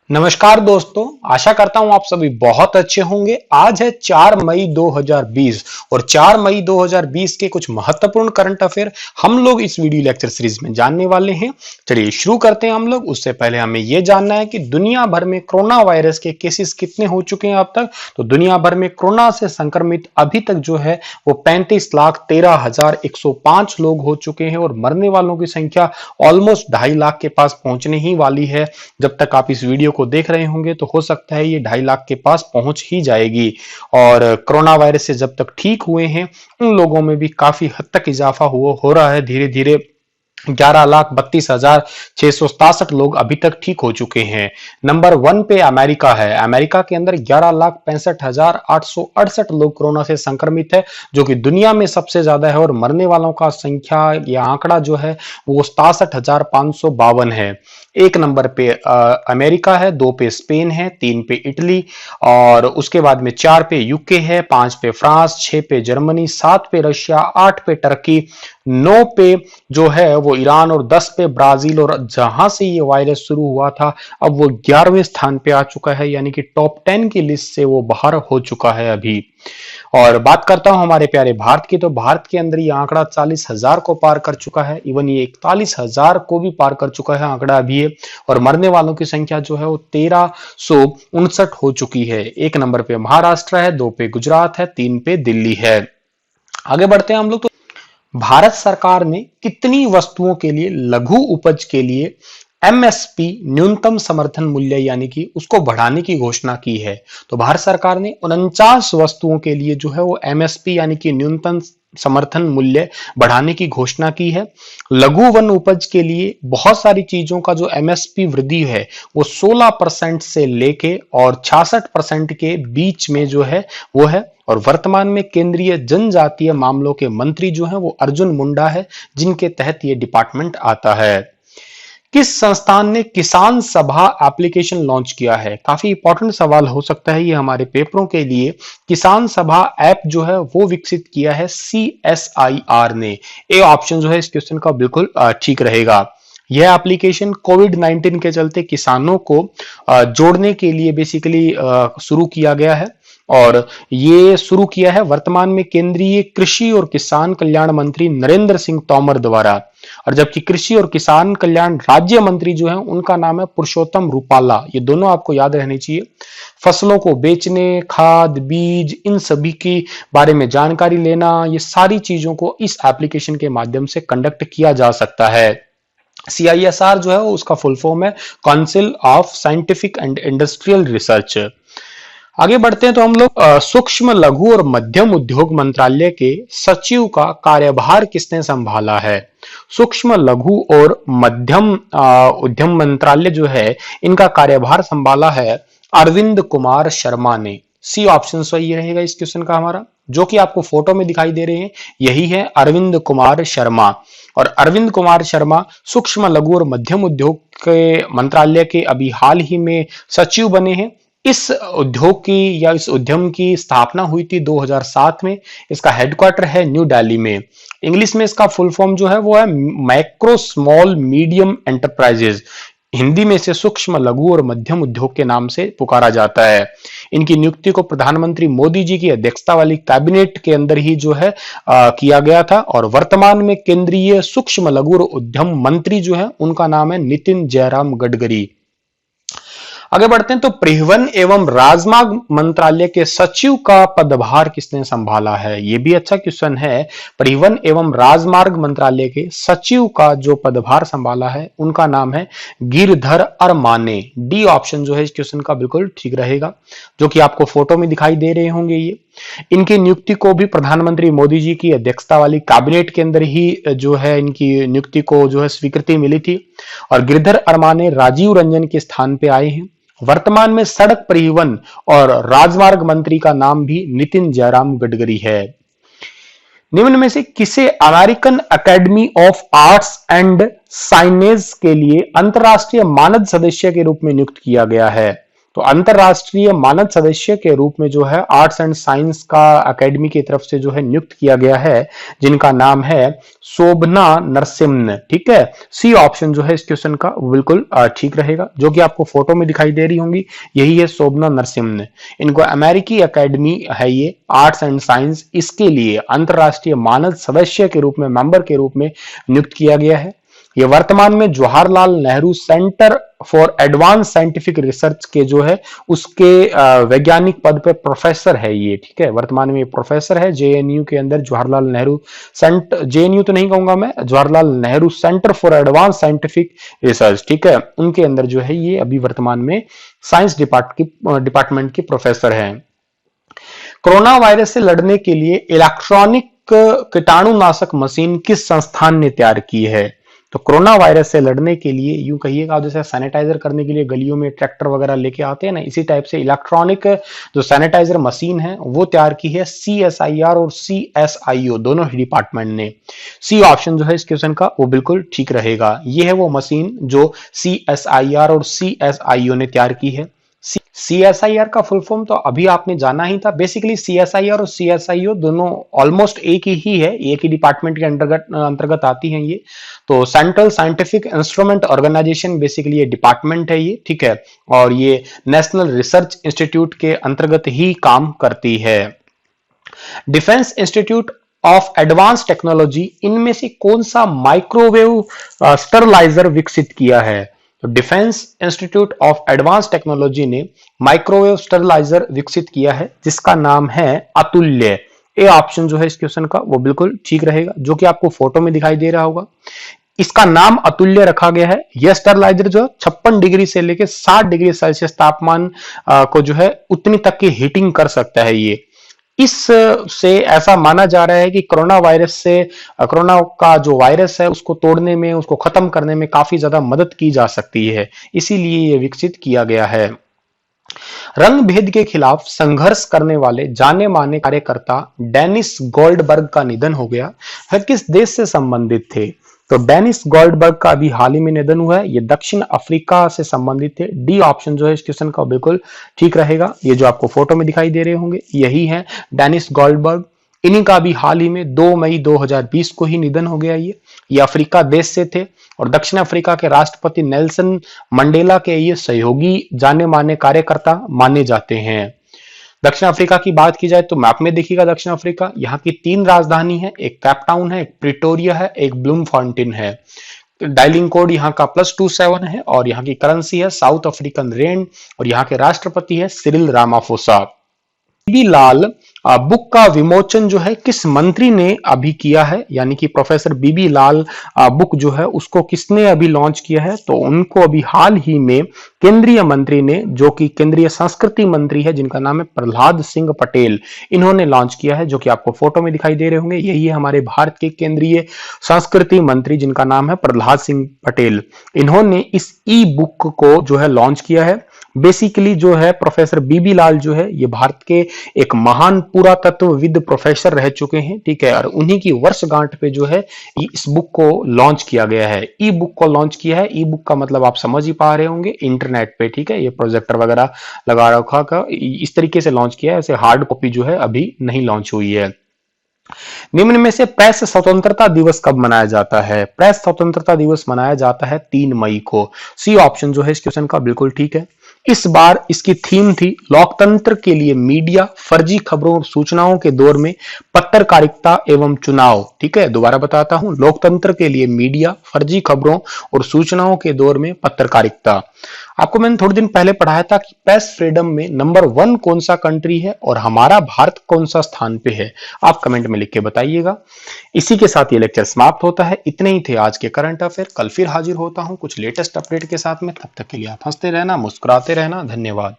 नमस्कार दोस्तों, आशा करता हूं आप सभी बहुत अच्छे होंगे। आज है 4 मई 2020 और 4 मई 2020 के कुछ महत्वपूर्ण करंट अफेयर हम लोग इस वीडियो लेक्चर सीरीज में जानने वाले हैं। चलिए शुरू करते हैं हम लोग। उससे पहले हमें यह जानना है कि दुनिया भर में कोरोना वायरस के केसेस कितने हो चुके हैं अब तक। तो दुनिया भर में कोरोना से संक्रमित अभी तक जो है वो 35,13,105 लोग हो चुके हैं और मरने वालों की संख्या ऑलमोस्ट 2.5 लाख के पास पहुंचने ही वाली है। जब तक आप इस वीडियो को देख रहे होंगे तो हो सकता है ये 2.5 लाख के पास पहुंच ही जाएगी। और कोरोना वायरस से जब तक ठीक हुए हैं उन लोगों में भी काफी हद तक इजाफा हो रहा है। धीरे धीरे 11,32,667 लोग अभी तक ठीक हो चुके हैं। नंबर 1 पे अमेरिका है। अमेरिका के अंदर 11,65,868 लोग कोरोना से संक्रमित है, जो कि दुनिया में सबसे ज्यादा है। और मरने वालों का संख्या या आंकड़ा जो है वो 67,552 है। 1 नंबर पे अमेरिका है, 2 पे स्पेन है, 3 पे इटली और उसके बाद में 4 पे यूके है, 5 पे फ्रांस, 6 पे जर्मनी, 7 पे रशिया, 8 पे टर्की, 9 पे जो है वो ईरान और 10 पे ब्राजील। और जहां से ये वायरस शुरू हुआ था अब वो 11वें स्थान पे आ चुका है, यानी कि टॉप 10 की लिस्ट से वो बाहर हो चुका है अभी। और बात करता हूं हमारे प्यारे भारत की, तो भारत के अंदर ये आंकड़ा 40,000 को पार कर चुका है। इवन ये 41,000 को भी पार कर चुका है आंकड़ा अभी है। और मरने वालों की संख्या जो है वो 1359 हो चुकी है। 1 नंबर पे महाराष्ट्र है, 2 पे गुजरात है, 3 पे दिल्ली है। आगे बढ़ते हैं हम लोग। तो भारत सरकार ने कितनी वस्तुओं के लिए लघु उपज के लिए एमएसपी न्यूनतम समर्थन मूल्य यानी कि उसको बढ़ाने की घोषणा की है? तो भारत सरकार ने 49 वस्तुओं के लिए जो है वो एमएसपी यानी कि न्यूनतम समर्थन मूल्य बढ़ाने की घोषणा की है। लघु वन उपज के लिए बहुत सारी चीजों का जो एमएसपी वृद्धि है वो 16% से लेके और 66% के बीच में जो है वो है। और वर्तमान में केंद्रीय जनजातीय मामलों के मंत्री जो है वो अर्जुन मुंडा है, जिनके तहत ये डिपार्टमेंट आता है। किस संस्थान ने किसान सभा एप्लीकेशन लॉन्च किया है? काफी इंपॉर्टेंट सवाल हो सकता है ये हमारे पेपरों के लिए। किसान सभा ऐप जो है वो विकसित किया है सीएसआईआर ने। ए ऑप्शन जो है इस क्वेश्चन का बिल्कुल ठीक रहेगा। यह एप्लीकेशन कोविड-19 के चलते किसानों को जोड़ने के लिए बेसिकली शुरू किया गया है। और ये शुरू किया है वर्तमान में केंद्रीय कृषि और किसान कल्याण मंत्री नरेंद्र सिंह तोमर द्वारा। और जबकि कृषि और किसान कल्याण राज्य मंत्री जो है उनका नाम है पुरुषोत्तम रूपाला। ये दोनों आपको याद रहनी चाहिए। फसलों को बेचने, खाद, बीज, इन सभी के बारे में जानकारी लेना, ये सारी चीजों को इस एप्लीकेशन के माध्यम से कंडक्ट किया जा सकता है। CISR जो है उसका फुल फॉर्म है council of scientific and industrial research. आगे बढ़ते हैं तो हम लोग सूक्ष्म लघु और मध्यम उद्योग मंत्रालय के सचिव का कार्यभार किसने संभाला है? सूक्ष्म लघु और मध्यम उद्यम मंत्रालय जो है इनका कार्यभार संभाला है अरविंद कुमार शर्मा ने। सी ऑप्शन सही रहेगा इस क्वेश्चन का हमारा, जो कि आपको फोटो में दिखाई दे रहे हैं यही है अरविंद कुमार शर्मा। और अरविंद कुमार शर्मा सूक्ष्म लघु और मध्यम उद्योग के मंत्रालय के अभी हाल ही में सचिव बने हैं। इस उद्योग की या इस उद्यम की स्थापना हुई थी 2007 में। इसका हेडक्वार्टर है न्यू दिल्ली में। इंग्लिश में इसका फुल फॉर्म जो है वो है micro small medium enterprises. Hindi में इसे सूक्ष्म लघु और मध्यम उद्योग के नाम से पुकारा जाता है। इनकी नियुक्ति को प्रधानमंत्री मोदी जी की अध्यक्षता वाली कैबिनेट के अंदर ही जो है किया गया था। और वर्तमान में केंद्रीय सूक्ष्म लघु और उद्यम मंत्री जो है उनका नाम है नितिन जयराम गडकरी। आगे बढ़ते हैं तो परिवहन एवं राजमार्ग मंत्रालय के सचिव का पदभार किसने संभाला है? यह भी अच्छा क्वेश्चन है। परिवहन एवं राजमार्ग मंत्रालय के सचिव का जो पदभार संभाला है उनका नाम है गिरधर अरमाने। डी ऑप्शन जो है इस क्वेश्चन का बिल्कुल ठीक रहेगा, जो कि आपको फोटो में दिखाई दे रहे होंगे। ये इनकी नियुक्ति को भी प्रधानमंत्री मोदी जी की अध्यक्षता वाली कैबिनेट के अंदर ही जो है इनकी नियुक्ति को जो है स्वीकृति मिली थी। और गिरधर अरमाने राजीव रंजन के स्थान पे आए हैं। वर्तमान में सड़क परिवहन और राजमार्ग मंत्री का नाम भी नितिन जयराम गडकरी है। निम्न में से किसे American academy of arts and sciences के लिए अंतरराष्ट्रीय मानद सदस्य के रूप में नियुक्त किया गया है? तो अंतरराष्ट्रीय मानद सदस्य के रूप में जो है आर्ट्स एंड साइंस का अकेडमी की तरफ से जो है नियुक्त किया गया है, जिनका नाम है शोभना नरसिम्हन। ठीक है, सी ऑप्शन जो है इस क्वेश्चन का बिल्कुल ठीक रहेगा, जो कि आपको फोटो में दिखाई दे रही होंगी, यही है शोभना नरसिम्हन। इनको अमेरिकी अकेडमी है ये आर्ट्स एंड साइंस, इसके लिए अंतरराष्ट्रीय मानद सदस्य के रूप में, मेंबर के रूप में नियुक्त किया गया है। ये वर्तमान में Jawaharlal Nehru centre for advance scientific research के जो है उसके वैज्ञानिक पद पे प्रोफेसर है ये। ठीक है, वर्तमान में प्रोफेसर है जेएनयू के अंदर, जवाहरलाल नेहरू जेएनयू तो नहीं कहूंगा मैं, Jawaharlal Nehru centre for advance scientific research, ठीक है, उनके अंदर जो है ये अभी वर्तमान में साइंस डिपार्टमेंट के प्रोफेसर है। कोरोना वायरस से लड़ने के लिए इलेक्ट्रॉनिक कीटाणुनाशक मशीन किस संस्थान ने तैयार की है? तो कोरोना वायरस से लड़ने के लिए यूं कहिएगा, जैसे सैनिटाइजर करने के लिए गलियों में ट्रैक्टर वगैरह लेके आते हैं ना, इसी टाइप से इलेक्ट्रॉनिक जो सैनिटाइजर मशीन है वो तैयार की है सीएसआईआर और सीएसआईओ दोनों ही डिपार्टमेंट ने। सी ऑप्शन जो है इस क्वेश्चन का वो बिल्कुल ठीक रहेगा। ये है वो मशीन जो सीएसआईआर और सीएसआईओ ने तैयार की है। सीएसआईआर का फुल फॉर्म तो अभी आपने जाना ही था। बेसिकली सीएसआईआर और सीएसआईओ दोनों ऑलमोस्ट एक ही है, एक ही डिपार्टमेंट के अंतर्गत आती हैं ये। तो central scientific instrument organisation basically ये डिपार्टमेंट है ये, ठीक है, और ये नेशनल रिसर्च इंस्टीट्यूट के अंतर्गत ही काम करती है। Defence institute of advance technology इनमें से कौन सा माइक्रोवेव स्टरलाइजर विकसित किया है? तो defence institute of advance technology ने माइक्रोवेव स्टरलाइजर विकसित किया है, जिसका नाम है अतुल्य। ए ऑप्शन जो है इस क्वेश्चन का वो बिल्कुल ठीक रहेगा, जो कि आपको फोटो में दिखाई दे रहा होगा। इसका नाम अतुल्य रखा गया है। यह स्टरलाइजर जो 56 डिग्री से लेकर 60 डिग्री सेल्सियस तापमान को जो है उतनी तक की हीटिंग कर सकता है ये। इस से ऐसा माना जा रहा है कि कोरोना वायरस से, कोरोना का जो वायरस है उसको तोड़ने में, उसको खत्म करने में काफी ज्यादा मदद की जा सकती है, इसीलिए ये विकसित किया गया है। रंग भेद के खिलाफ संघर्ष करने वाले जाने माने कार्यकर्ता डेनिस गोल्डबर्ग का निधन हो गया। वह किस देश से संबंधित थे? तो डेनिस गोल्डबर्ग का अभी हाल ही में निधन हुआ है, ये दक्षिण अफ्रीका से संबंधित थे। डी ऑप्शन जो है इस क्वेश्चन का बिल्कुल ठीक रहेगा। ये जो आपको फोटो में दिखाई दे रहे होंगे यही है डेनिस गोल्डबर्ग। इन्हीं का भी हाल ही में 2 मई 2020 को ही निधन हो गया। ये अफ्रीका देश से थे और दक्षिण अफ्रीका के राष्ट्रपति नेल्सन मंडेला के ये सहयोगी जाने माने कार्यकर्ता माने जाते हैं। दक्षिण अफ्रीका की बात की जाए तो मैप में देखिएगा दक्षिण अफ्रीका, यहाँ की 3 राजधानी है, एक कैपटाउन है, एक प्रिटोरिया है, एक ब्लूमफॉन्टेन है। डायलिंग कोड यहाँ का +27 है और यहाँ की करेंसी है साउथ अफ्रीकन रेंड और यहाँ के राष्ट्रपति है सिरिल रामाफोसा। बीबी लाल बुक का विमोचन जो है किस मंत्री ने अभी किया है? यानी कि प्रोफेसर बीबी लाल बुक जो है उसको किसने अभी लॉन्च किया है? तो उनको अभी हाल ही में केंद्रीय मंत्री ने, जो कि केंद्रीय संस्कृति मंत्री है, जिनका नाम है प्रहलाद सिंह पटेल, इन्होंने लॉन्च किया है, जो कि आपको फोटो में दिखाई दे रहे होंगे। यही है हमारे भारत के केंद्रीय संस्कृति मंत्री, जिनका नाम है प्रहलाद सिंह पटेल। इन्होंने इस ई बुक को जो है लॉन्च किया है। बेसिकली जो है प्रोफेसर बीबी लाल जो है ये भारत के एक महान पुरातत्वविद प्रोफेसर रह चुके हैं, ठीक है, और उन्हीं की वर्षगांठ पे जो है इस बुक को लॉन्च किया गया है। ई बुक को लॉन्च किया है। ई बुक का मतलब आप समझ ही पा रहे होंगे, इंटरनेट पे, ठीक है, ये प्रोजेक्टर वगैरह लगा रखा का इस तरीके से लॉन्च किया है। ऐसे हार्ड कॉपी जो है अभी नहीं लॉन्च हुई है। निम्न में से प्रेस स्वतंत्रता दिवस कब मनाया जाता है? प्रेस स्वतंत्रता दिवस मनाया जाता है 3 मई को। सी ऑप्शन जो है इस क्वेश्चन का बिल्कुल ठीक है। इस बार इसकी थीम थी लोकतंत्र के लिए मीडिया, फर्जी खबरों और सूचनाओं के दौर में पत्रकारिता एवं चुनाव। ठीक है, दोबारा बताता हूं, लोकतंत्र के लिए मीडिया, फर्जी खबरों और सूचनाओं के दौर में पत्रकारिता। आपको मैंने थोड़े दिन पहले पढ़ाया था कि प्रेस फ्रीडम में नंबर 1 कौन सा कंट्री है और हमारा भारत कौन सा स्थान पे है। आप कमेंट में लिख के बताइएगा। इसी के साथ ये लेक्चर समाप्त होता है। इतने ही थे आज के करंट अफेयर। कल फिर हाजिर होता हूं कुछ लेटेस्ट अपडेट के साथ में। तब तक के लिए आप हंसते रहना, मुस्कुराते रहना। धन्यवाद।